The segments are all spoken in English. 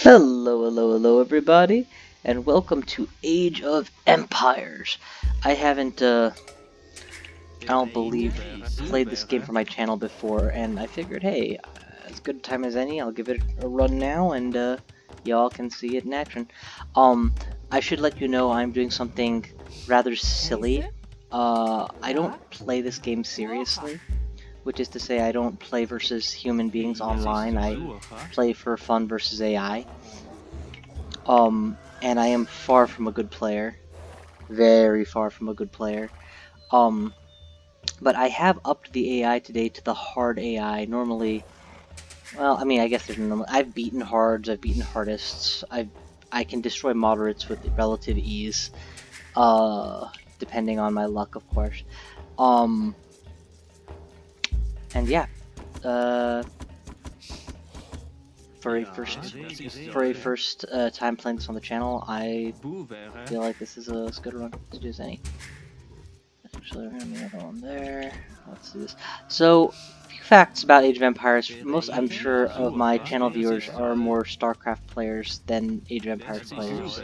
Hello everybody, and welcome to Age of Empires. I haven't, I don't believe, played this game for my channel before, and I figured, hey, as good a time as any, I'll give it a run now, and, y'all can see it in action. I should let you know I'm doing something rather silly. I don't play this game seriously, which is to say I don't play versus human beings online, I play for fun versus AI. And I am far from a good player. Very far from a good player. But I have upped the AI today to the hard AI. Normally, well, I mean, I guess there's no. I've beaten hards, I've beaten hardists, I can destroy moderates with relative ease. Depending on my luck, of course. And yeah. For a first time playing this on the channel, I feel like this is as good a run to do as any. Actually, we're gonna be another one there. Let's do this. So, a few facts about Age of Empires. Most, I'm sure, of my channel viewers are more StarCraft players than Age of Empires players.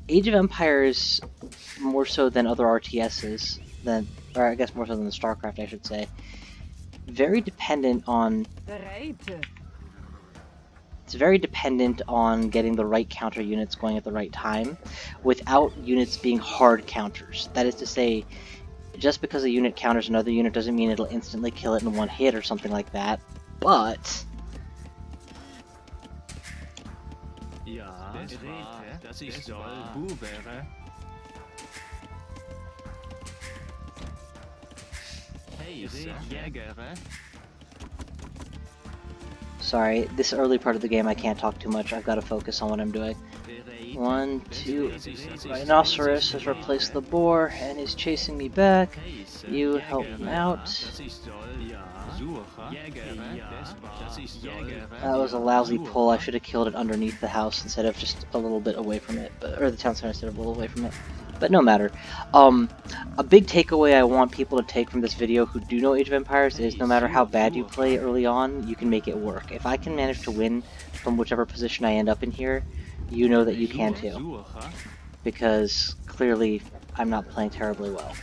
Age of Empires, more so than other RTSs, or I guess more so than StarCraft, I should say. Very dependent on. It's very dependent on getting the right counter units going at the right time, without units being hard counters. That is to say, just because a unit counters another unit doesn't mean it'll instantly kill it in one hit or something like that, but. Sorry, this early part of the game I can't talk too much, I've got to focus on what I'm doing. 1, 2, Rhinoceros has replaced the boar and is chasing me back. You help him out. That was a lousy pull, I should have killed it underneath the house instead of just a little bit away from it, or the town center instead of a little away from it. But no matter. A big takeaway I want people to take from this video who do know Age of Empires is no matter how bad you play early on, you can make it work. If I can manage to win from whichever position I end up in here, you know that you can too. Because clearly I'm not playing terribly well.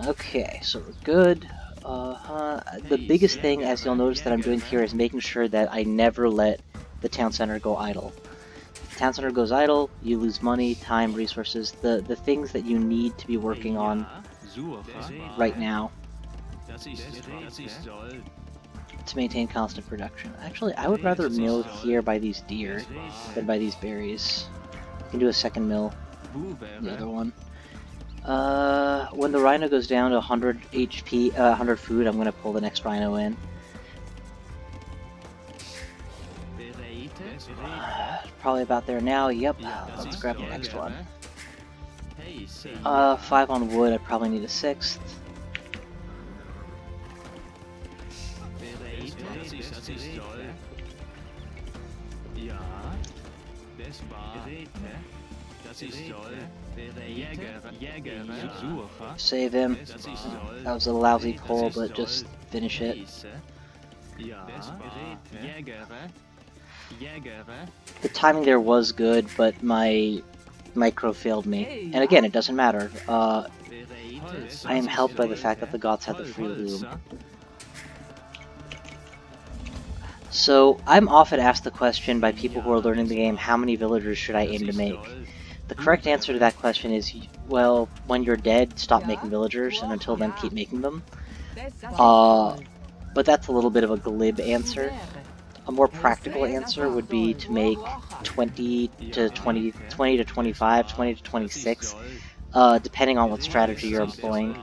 Okay, so we're good. The biggest thing, as you'll notice that I'm doing here, is making sure that I never let the town center go idle. Town center goes idle, you lose money, time, resources, the things that you need to be working on right now to maintain constant production. Actually, I would rather mill here by these deer than by these berries. You can do a second mill, the other one. When the rhino goes down to 100 HP, 100 food, I'm going to pull the next rhino in. Probably about there now, yep. Let's grab the next one. 5 on wood, I probably need a 6th. Save him. That was a lousy pull, but just finish it. The timing there was good, but my micro failed me. And again, it doesn't matter. I am helped by the fact that the Goths have the free loom. So, I'm often asked the question by people who are learning the game, how many villagers should I aim to make? The correct answer to that question is, well, when you're dead, stop making villagers, and until then, keep making them. But that's a little bit of a glib answer. A more practical answer would be to make 20 to 25, 20 to 26, depending on what strategy you're employing,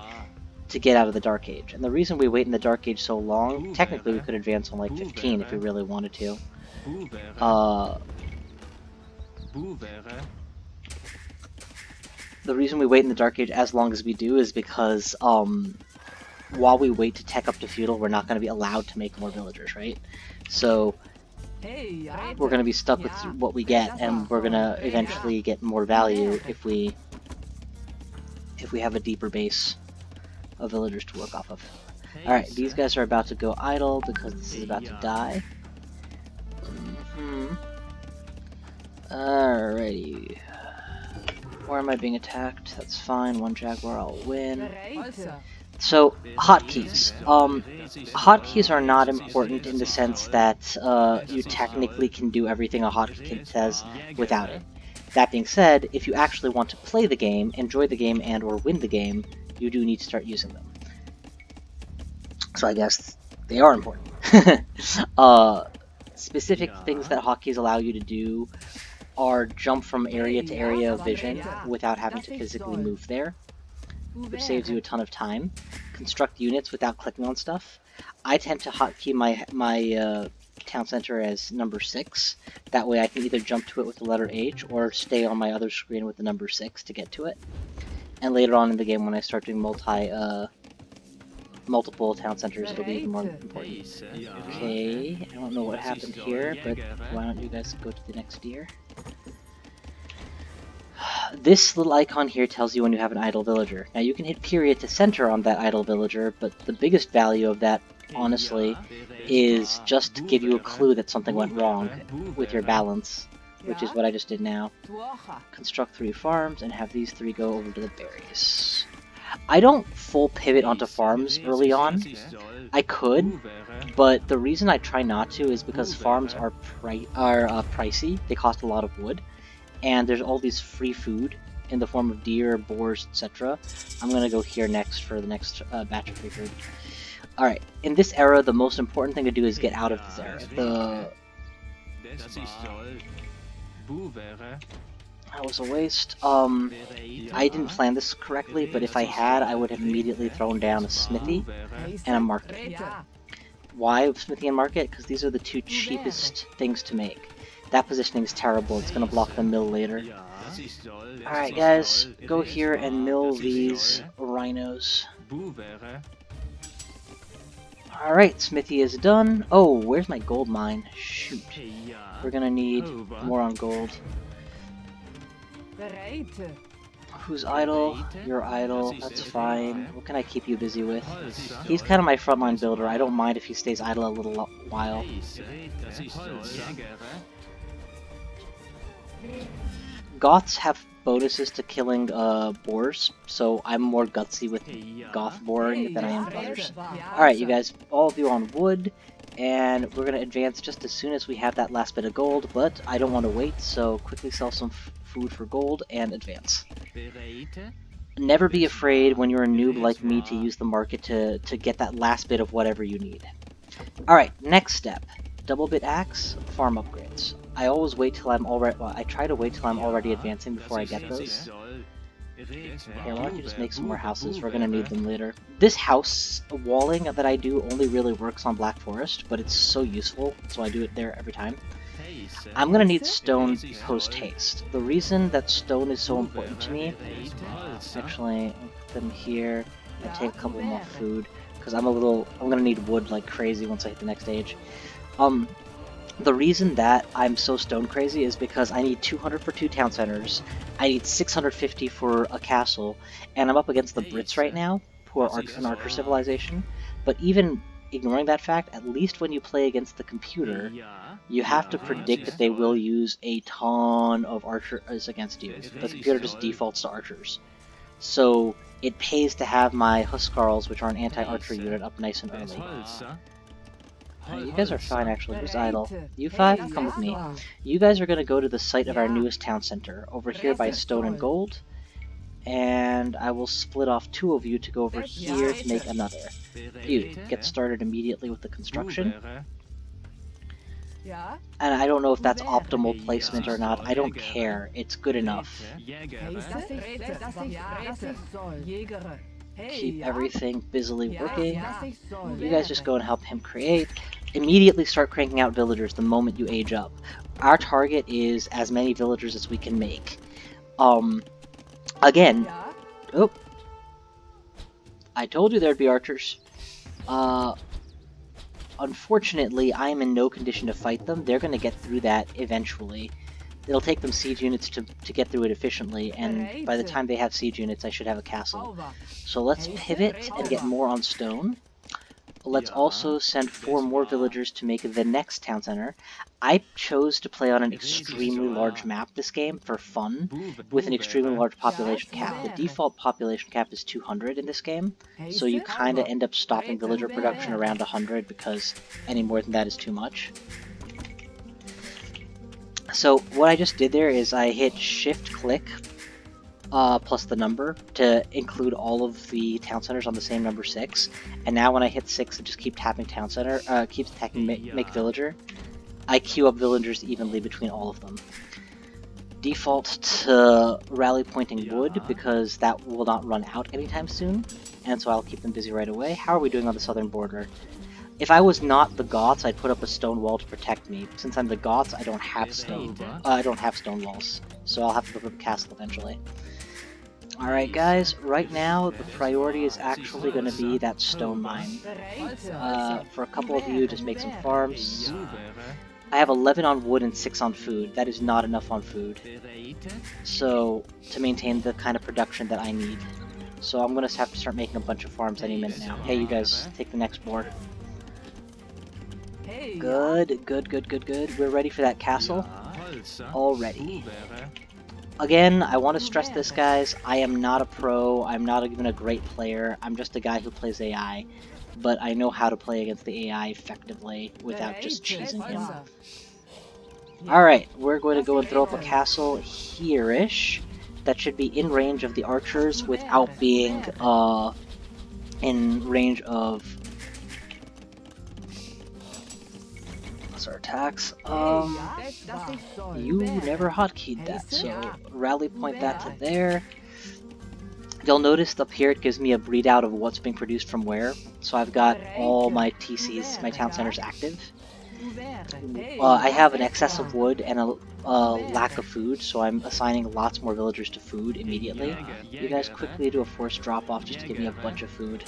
to get out of the Dark Age. And the reason we wait in the Dark Age so long, technically we could advance on like 15 if we really wanted to. The reason we wait in the Dark Age as long as we do is because, while we wait to tech up to feudal, we're not going to be allowed to make more villagers, right? So, we're going to be stuck with what we get, and we're going to eventually get more value if we have a deeper base of villagers to work off of. Alright, these guys are about to go idle because this is about to die. Alrighty. Where am I being attacked? That's fine. One Jaguar, I'll win. So, hotkeys. Hotkeys are not important in the sense that you technically can do everything a hotkey says without it. That being said, if you actually want to play the game, enjoy the game, and or win the game, you do need to start using them. So I guess they are important. Specific things that hotkeys allow you to do are jump from area to area of vision without having to physically move there, which saves you a ton of time. Construct units without clicking on stuff. I tend to hotkey my town center as number 6. That way I can either jump to it with the letter H or stay on my other screen with the number 6 to get to it. And later on in the game when I start doing multiple town centers, it'll be even more important. Okay, I don't know what happened here, but why don't you guys go to the next year? This little icon here tells you when you have an idle villager. Now you can hit period to center on that idle villager, but the biggest value of that, honestly, is just to give you a clue that something went wrong with your balance, which is what I just did now. Construct 3 farms and have these 3 go over to the berries. I don't full pivot onto farms early on. I could, but the reason I try not to is because farms are pricey. They cost a lot of wood. And there's all these free food in the form of deer, boars, etc. I'm gonna go here next for the next batch of free food. Alright, in this era, the most important thing to do is get out of this era. That was a waste. I didn't plan this correctly, but if I had, I would have immediately thrown down a smithy and a market. Why smithy and market? Because these are the 2 cheapest things to make. That positioning is terrible, it's gonna block the mill later. Alright guys, go here and mill these rhinos. Alright, smithy is done. Oh, where's my gold mine? Shoot. We're gonna need more on gold. Who's idle? You're idle, that's fine. What can I keep you busy with? He's kind of my frontline builder, I don't mind if he stays idle a little while. Goths have bonuses to killing boars, so I'm more gutsy with Goth boring than I am with others. Alright, you guys, all of you on wood, and we're going to advance just as soon as we have that last bit of gold, but I don't want to wait, so quickly sell some food for gold and advance. Never be afraid when you're a noob like me to use the market to get that last bit of whatever you need. Alright, next step. Double bit axe, farm upgrades. I always wait till I'm already. Well, I try to wait till I'm already advancing before I get those. Here, why don't you just make some more houses? We're gonna need them later. This house walling that I do only really works on Black Forest, but it's so useful, so I do it there every time. I'm gonna need stone post haste. The reason that stone is so important to me, actually, I'll put them here and take a couple more food because I'm gonna need wood like crazy once I hit the next stage. The reason that I'm so stone crazy is because I need 200 for 2 town centers, I need 650 for a castle, and I'm up against the Brits right now, who are an archer civilization, but even ignoring that fact, at least when you play against the computer, you have to predict that they will use a ton of archers against you. The computer just defaults to archers. So it pays to have my Huskarls, which are an anti-archer unit, up nice and early. You guys are fine, actually. Who's idle? You 5? Come with me. You guys are going to go to the site of our newest town center, over here by stone and gold, and I will split off 2 of you to go over here to make another. You get started immediately with the construction. And I don't know if that's optimal placement or not. I don't care. It's good enough. Keep everything busily working. You guys just go and help him create. Immediately start cranking out villagers the moment you age up. Our target is as many villagers as we can make. Again, oh, I told you there'd be archers. Unfortunately, I am in no condition to fight them. They're going to get through that eventually. It'll take them siege units to get through it efficiently, and by the time they have siege units, I should have a castle. So let's pivot and get more on stone. let's also send 4 more villagers to make the next town center. I chose to play on an extremely large map this game for fun, with an extremely large population cap. The default population cap is 200 in this game, so you kind of end up stopping villager production around 100 because any more than that is too much. So what I just did there is I hit shift-click plus the number to include all of the town centers on the same number 6, and now when I hit 6 and just keep tapping town center, keeps tapping make villager, I queue up villagers evenly between all of them. Default to rally pointing wood because that will not run out anytime soon, and so I'll keep them busy right away. How are we doing on the southern border? If I was not the Goths, I'd put up a stone wall to protect me. Since I'm the Goths, I don't have stone. I don't have stone walls, so I'll have to put up a castle eventually. Alright guys, right now the priority is actually going to be that stone mine. For a couple of you, just make some farms. I have 11 on wood and 6 on food. That is not enough on food. So, to maintain the kind of production that I need. So I'm going to have to start making a bunch of farms any minute now. Hey, you guys, take the next board. Good, good, good, good, good. We're ready for that castle. Already. Again, I want to stress this, guys. I am not a pro. I'm not even a great player. I'm just a guy who plays AI. But I know how to play against the AI effectively without just cheesing him. Alright, we're going to go and throw up a castle here-ish. That should be in range of the archers without being in range of our attacks. You never hotkeyed that, so rally point that to there. You'll notice up here it gives me a readout of what's being produced from where. So I've got all my TCs, my town centers active. I have an excess of wood and a lack of food, so I'm assigning lots more villagers to food immediately. You guys quickly do a forced drop-off just to give me a bunch of food.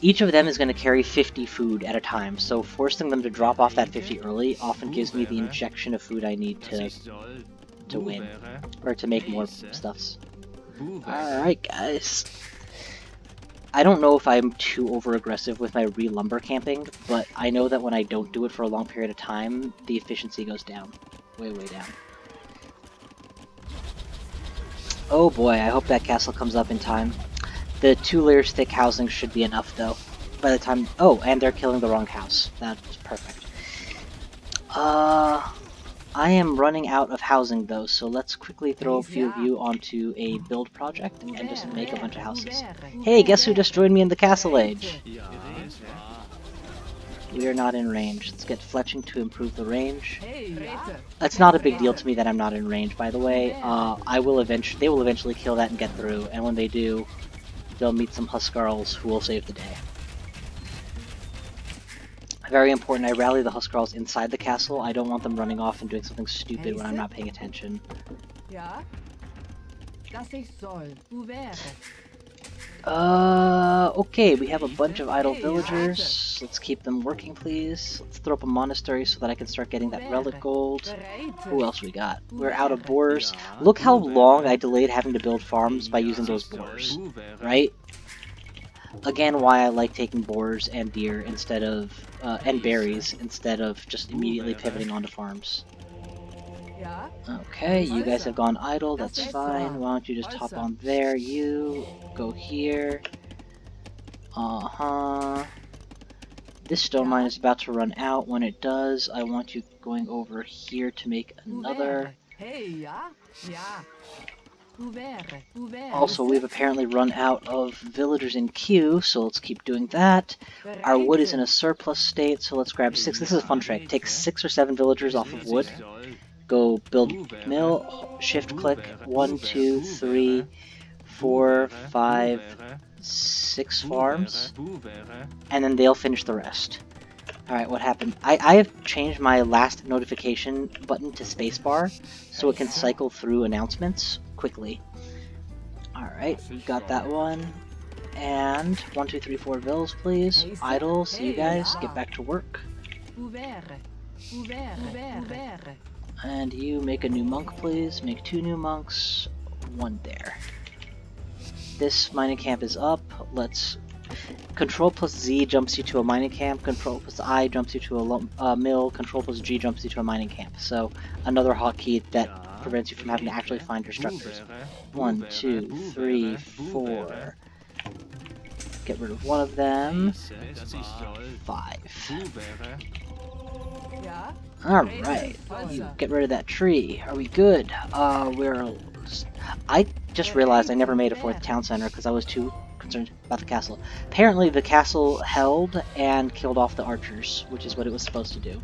Each of them is going to carry 50 food at a time, so forcing them to drop off that 50 early often gives me the injection of food I need to win, or to make more stuffs. Alright guys. I don't know if I'm too over-aggressive with my re-lumber camping, but I know that when I don't do it for a long period of time, the efficiency goes down. Way, way down. Oh boy, I hope that castle comes up in time. The 2 layers thick housing should be enough, though. By the time... Oh, and they're killing the wrong house. That's perfect. I am running out of housing, though, so let's quickly throw a few of you onto a build project and just make a bunch of houses. Hey, guess who just joined me in the Castle Age? We are not in range. Let's get fletching to improve the range. That's not a big deal to me that I'm not in range, by the way. They will eventually kill that and get through, and when they do, they'll meet some Huskarls who will save the day. Very important, I rally the Huskarls inside the castle. I don't want them running off and doing something stupid when I'm not paying attention. Okay, we have a bunch of idle villagers. Let's keep them working, please. Let's throw up a monastery so that I can start getting that relic gold. Who else we got? We're out of boars. Look how long I delayed having to build farms by using those boars, right? Again, why I like taking boars and deer instead of, and berries, instead of just immediately pivoting onto farms. Okay, you guys have gone idle, that's fine. Why don't you just hop on there, you, go here. This stone mine is about to run out. When it does, I want you going over here to make another. Also, we've apparently run out of villagers in queue, so let's keep doing that. Our wood is in a surplus state, so let's grab 6. This is a fun trick. Take 6 or 7 villagers off of wood. Go build mill, shift click, 1, 2, 3, 4, 5, 6 farms, and then they'll finish the rest. Alright, what happened? I have changed my last notification button to spacebar, so it can cycle through announcements quickly. Alright, we got that one. And 1, 2, 3, 4 vills, please. Idle, see you guys. Get back to work. And you make a new monk, please. Make 2 new monks. 1 there. This mining camp is up. Let's Control plus Z jumps you to a mining camp. Control plus I jumps you to a mill. Control plus G jumps you to a mining camp. So another hotkey that prevents you from having to actually find your structures. 1, 2, 3, 4. Get rid of one of them. 5. Alright, you get rid of that tree. Are we good? I just realized I never made a 4th town center because I was too concerned about the castle. Apparently the castle held and killed off the archers, which is what it was supposed to do.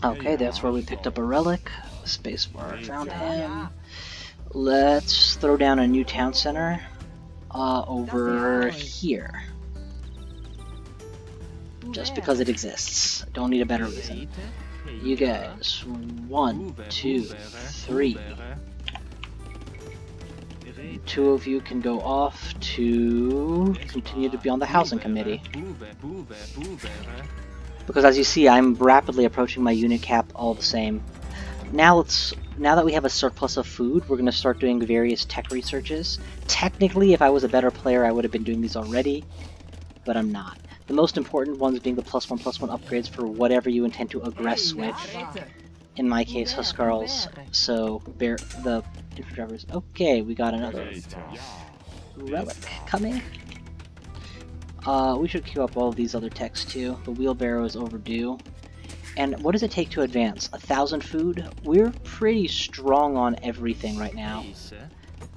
Okay, that's where we picked up a relic. Spacebar found him. Let's throw down a new town center over here. Just because it exists. Don't need a better reason. You guys, 1, 2, 3. 2 of you can go off to continue to be on the housing committee. Because as you see, I'm rapidly approaching my unit cap all the same. Now that we have a surplus of food, we're going to start doing various tech researches. Technically, if I was a better player, I would have been doing these already, but I'm not. The most important ones being the +1/+1 upgrades for whatever you intend to aggress with. In my case, Huskarls, so the infantry drivers. Okay, we got another relic coming. We should queue up all of these other techs too. The wheelbarrow is overdue. And what does it take to advance? 1,000 food? We're pretty strong on everything right now.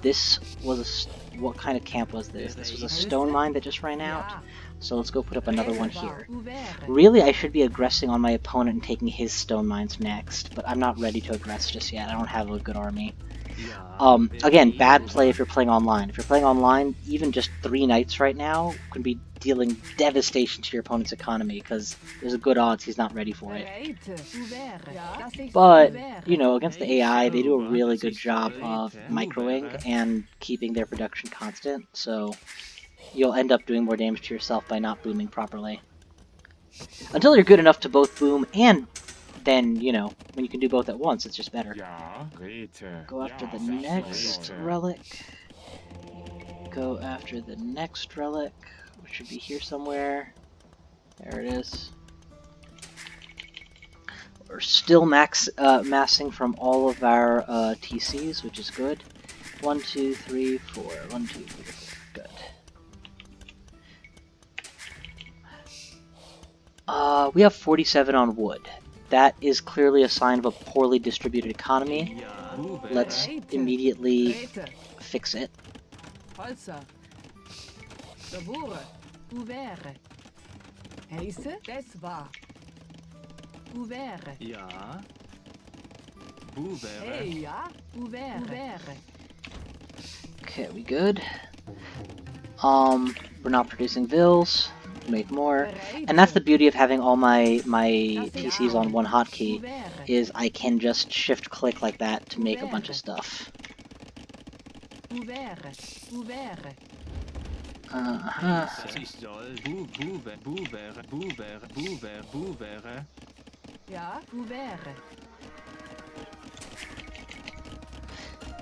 This was what kind of camp was this? This was a stone mine that just ran out. So let's go put up another one here. Really, I should be aggressing on my opponent and taking his stone mines next, but I'm not ready to aggress just yet. I don't have a good army. Again, bad play if you're playing online. If you're playing online, even just 3 knights right now can be dealing devastation to your opponent's economy, because there's a good odds he's not ready for it. But, you know, against the AI, they do a really good job of microing and keeping their production constant, so you'll end up doing more damage to yourself by not booming properly. Until you're good enough to both boom, and then, you know, when you can do both at once, it's just better. Go after the next relic. Go after the next relic, which should be here somewhere. There it is. We're still massing from all of our TCs, which is good. 1, 2, 3, 4. 1, 2, 3, 4. Good. We have 47 on wood. That is clearly a sign of a poorly distributed economy. Let's immediately fix it. Okay, we good? We're not producing bills. Make more. And that's the beauty of having all my PCs on one hotkey, is I can just shift click like that to make a bunch of stuff.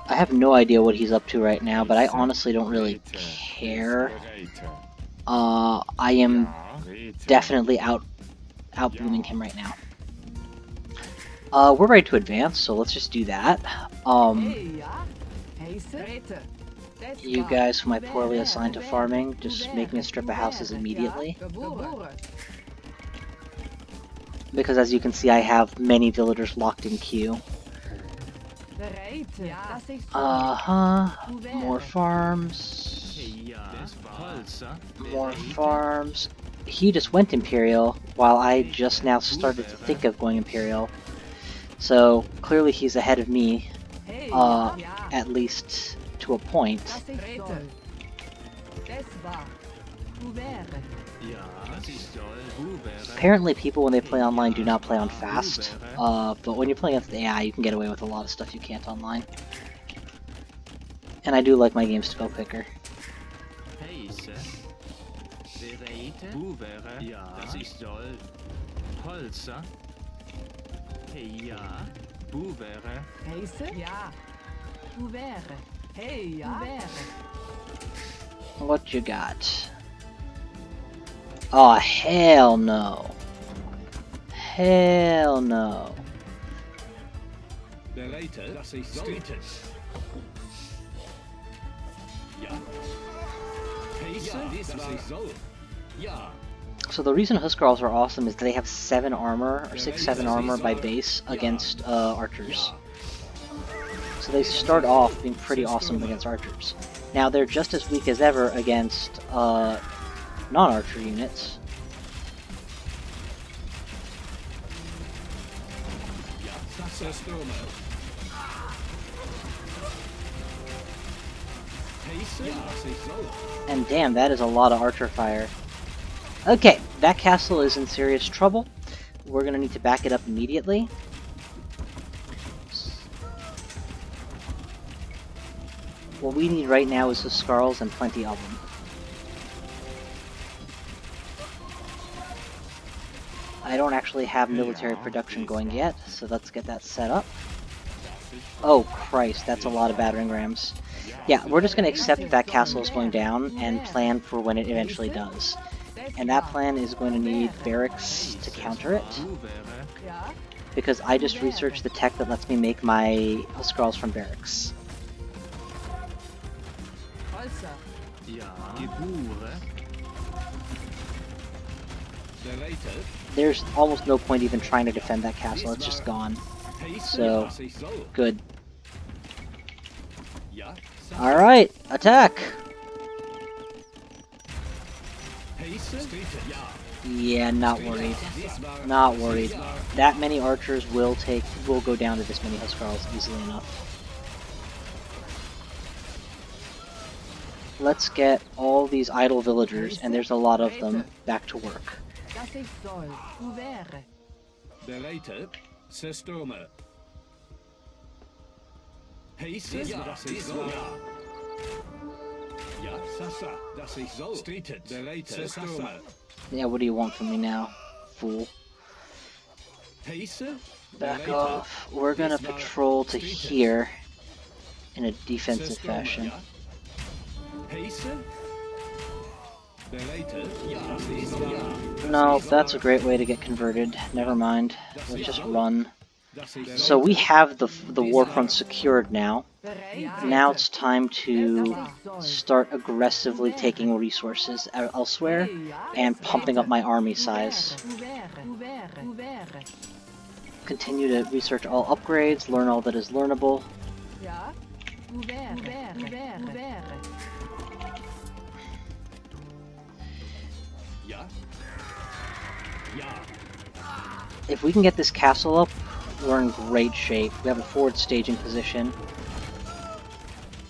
I have no idea what he's up to right now, but I honestly don't really care. I am definitely outbooming him right now. We're ready to advance, so let's just do that. You guys whom I poorly assigned to farming, just make me a strip of houses immediately. Because as you can see, I have many villagers locked in queue. More farms. More farms. He just went Imperial, while I just now started to think of going Imperial. So, clearly he's ahead of me, at least to a point. Apparently people when they play online do not play on fast, but when you're playing against AI you can get away with a lot of stuff you can't online. And I do like my games to go quicker. What you got? Oh, hell no. Hell no. So the reason Huskarls are awesome is they have 7 armor, or 6-7 armor by base against archers. So they start off being pretty awesome against archers. Now they're just as weak as ever against non-archer units. And damn, that is a lot of archer fire. Okay, that castle is in serious trouble. We're gonna need to back it up immediately. What we need right now is the Skarls and plenty of them. I don't actually have military production going yet, so let's get that set up. Oh Christ, that's a lot of battering rams. Yeah, we're just going to accept that that castle is going down and plan for when it eventually does. And that plan is going to need barracks to counter it. Because I just researched the tech that lets me make my Skrulls from barracks. There's almost no point even trying to defend that castle, it's just gone. So, good. Alright, attack! Yeah, not worried. Not worried. That many archers will go down to this many Huskarls easily enough. Let's get all these idle villagers, and there's a lot of them, back to work. Yeah, what do you want from me now, fool? Back off. We're gonna patrol to here in a defensive fashion. No, that's a great way to get converted. Never mind. Let's just run. So we have the warfront secured now. Now it's time to start aggressively taking resources elsewhere and pumping up my army size. Continue to research all upgrades, learn all that is learnable. If we can get this castle up, we're in great shape. We have a forward staging position.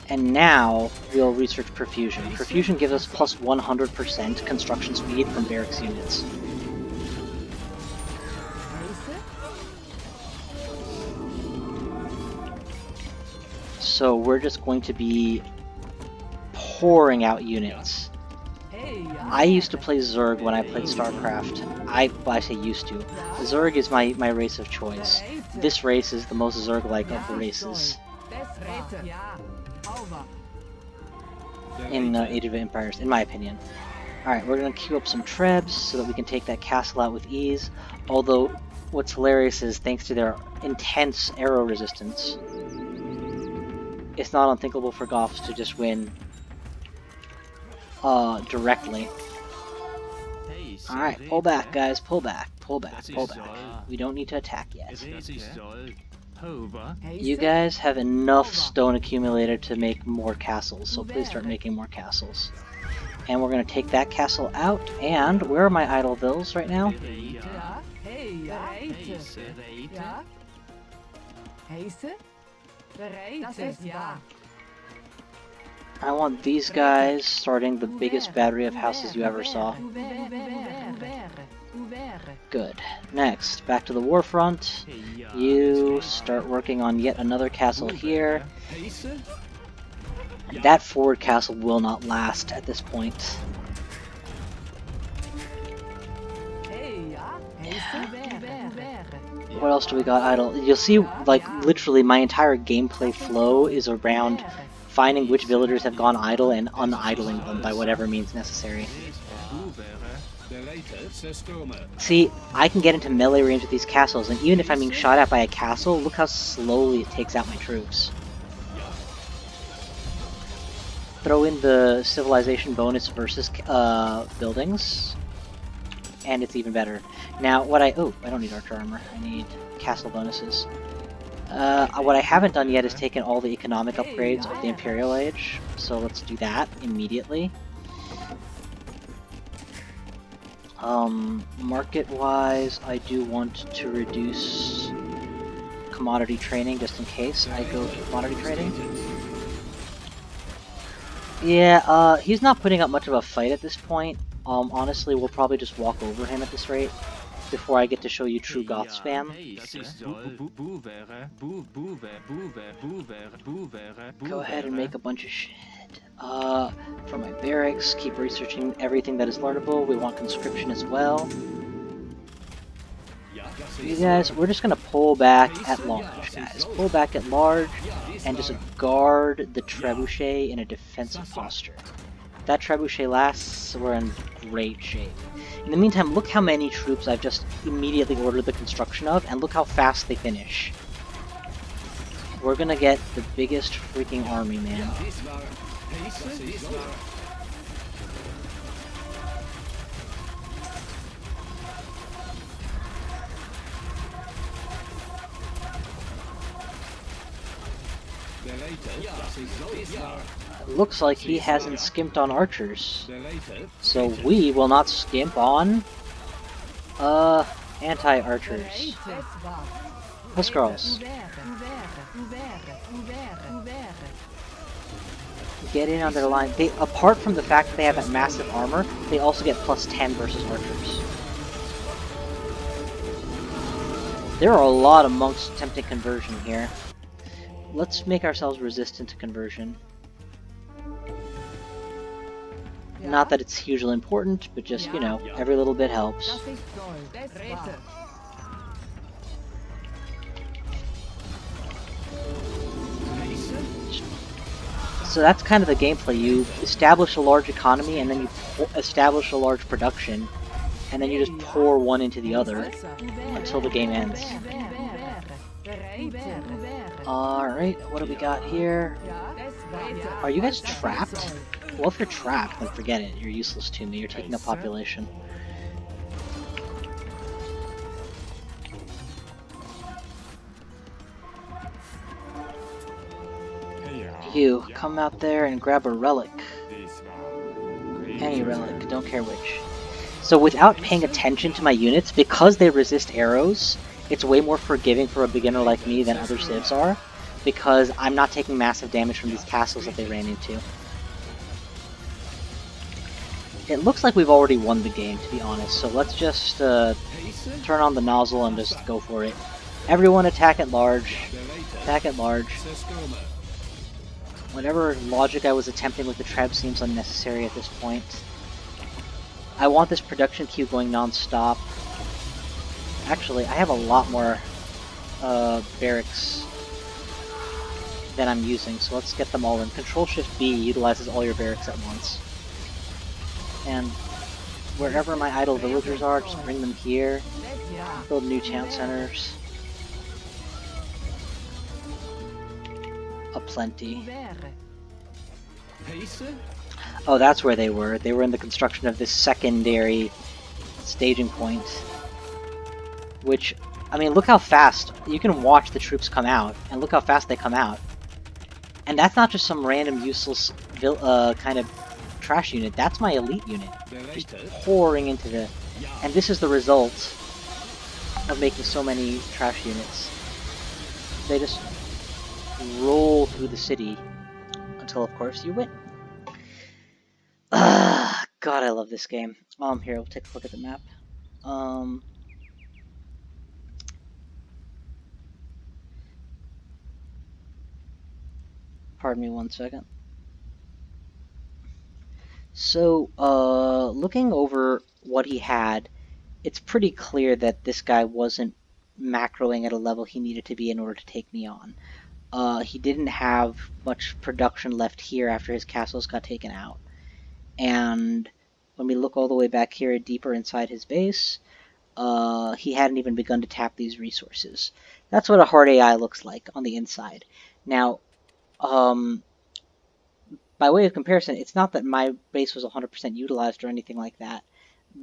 And now we'll research perfusion. Perfusion gives us plus 100% construction speed from barracks units. So we're just going to be pouring out units. I used to play Zerg when I played StarCraft. I say used to. Zerg is my race of choice. This race is the most Zerg-like of the races. In Age of Empires, in my opinion. Alright, we're gonna queue up some trebs so that we can take that castle out with ease. Although, what's hilarious is, thanks to their intense arrow resistance, it's not unthinkable for Goths to just win directly. Alright, pull back, guys. Pull back. Pull back. Pull back. We don't need to attack yet. You guys have enough stone accumulated to make more castles, so please start making more castles. And we're going to take that castle out, and where are my idle vills right now? I want these guys starting the biggest battery of houses you ever saw. Good. Next, back to the warfront. You start working on yet another castle here. That forward castle will not last at this point. What else do we got idle? You'll see, like, literally my entire gameplay flow is around finding which villagers have gone idle and unidling them by whatever means necessary. See, I can get into melee range with these castles, and even if I'm being shot at by a castle, look how slowly it takes out my troops. Throw in the civilization bonus versus buildings, and it's even better. Now, I don't need archer armor. I need castle bonuses. What I haven't done yet is taken all the economic upgrades of the Imperial Age, so let's do that immediately. Market-wise, I do want to reduce commodity trading just in case I go to commodity trading. Yeah, he's not putting up much of a fight at this point. Honestly, we'll probably just walk over him at this rate before I get to show you true Goth spam. Go ahead and make a bunch of shit. For my barracks, keep researching everything that is learnable. We want conscription as well. You guys, we're just gonna pull back at large, guys. Pull back at large and just guard the trebuchet in a defensive posture. If that trebuchet lasts, we're in great shape. In the meantime, look how many troops I've just immediately ordered the construction of, and look how fast they finish. We're gonna get the biggest freaking army, man. Looks like he hasn't skimped on archers, so we will not skimp on anti-archers. Huskarls, get in on their line. They, apart from the fact that they have that massive armor, they also get +10 versus archers. There are a lot of monks attempting conversion here. Let's make ourselves resistant to conversion. Not that it's hugely important, but just, you know, every little bit helps. So that's kind of the gameplay. You establish a large economy, and then you establish a large production, and then you just pour one into the other until the game ends. Alright, what do we got here? Are you guys trapped? Well, if you're trapped, then forget it. You're useless to me. You're taking up population. You, come out there and grab a relic. Any relic, don't care which. So without paying attention to my units, because they resist arrows, it's way more forgiving for a beginner like me than other civs are, because I'm not taking massive damage from these castles that they ran into. It looks like we've already won the game, to be honest, so let's just turn on the nozzle and just go for it. Everyone attack at large. Attack at large. Whatever logic I was attempting with the treb seems unnecessary at this point. I want this production queue going non-stop. Actually, I have a lot more barracks than I'm using, so let's get them all in. Control-Shift-B utilizes all your barracks at once. And wherever my idle villagers are, just bring them here. Build new town centers. Aplenty. Oh, that's where they were. They were in the construction of this secondary staging point. Which, I mean, look how fast. You can watch the troops come out, and look how fast they come out. And that's not just some random useless kind of trash unit. That's my elite unit. Just pouring into the... And this is the result of making so many trash units. They just roll through the city until, of course, you win. God, I love this game. Here, we'll take a look at the map. Pardon me 1 second. So, looking over what he had, it's pretty clear that this guy wasn't macroing at a level he needed to be in order to take me on. he didn't have much production left here after his castles got taken out. And when we look all the way back here deeper inside his base, he hadn't even begun to tap these resources. That's what a hard AI looks like on the inside. Now, by way of comparison, it's not that my base was 100% utilized or anything like that,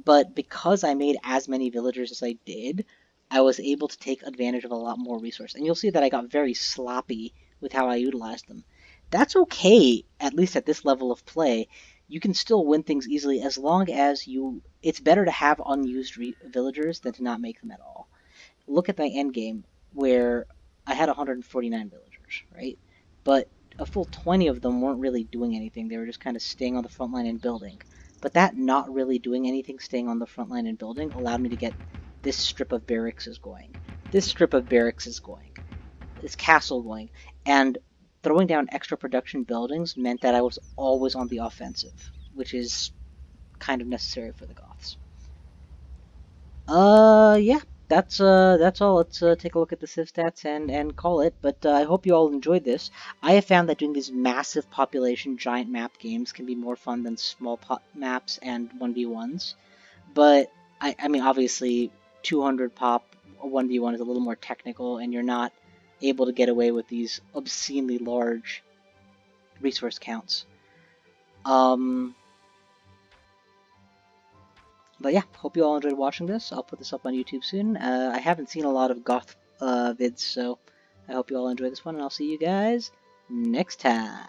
but because I made as many villagers as I did, I was able to take advantage of a lot more resource. And you'll see that I got very sloppy with how I utilized them. That's okay, at least at this level of play. You can still win things easily as long as you... It's better to have unused villagers than to not make them at all. Look at my end game, where I had 149 villagers, right? But a full 20 of them weren't really doing anything. They were just kind of staying on the front line and building. But that not really doing anything, staying on the front line and building, allowed me to get this strip of barracks is going. This strip of barracks is going. This castle going. And throwing down extra production buildings meant that I was always on the offensive, which is kind of necessary for the Goths. Yeah, that's all. Let's take a look at the Civ stats and call it. But I hope you all enjoyed this. I have found that doing these massive population giant map games can be more fun than small maps and 1v1s. But I mean, obviously, 200 pop 1v1 is a little more technical, and you're not able to get away with these obscenely large resource counts. But yeah, hope you all enjoyed watching this. I'll put this up on YouTube soon. I haven't seen a lot of Goth vids, so I hope you all enjoy this one, and I'll see you guys next time.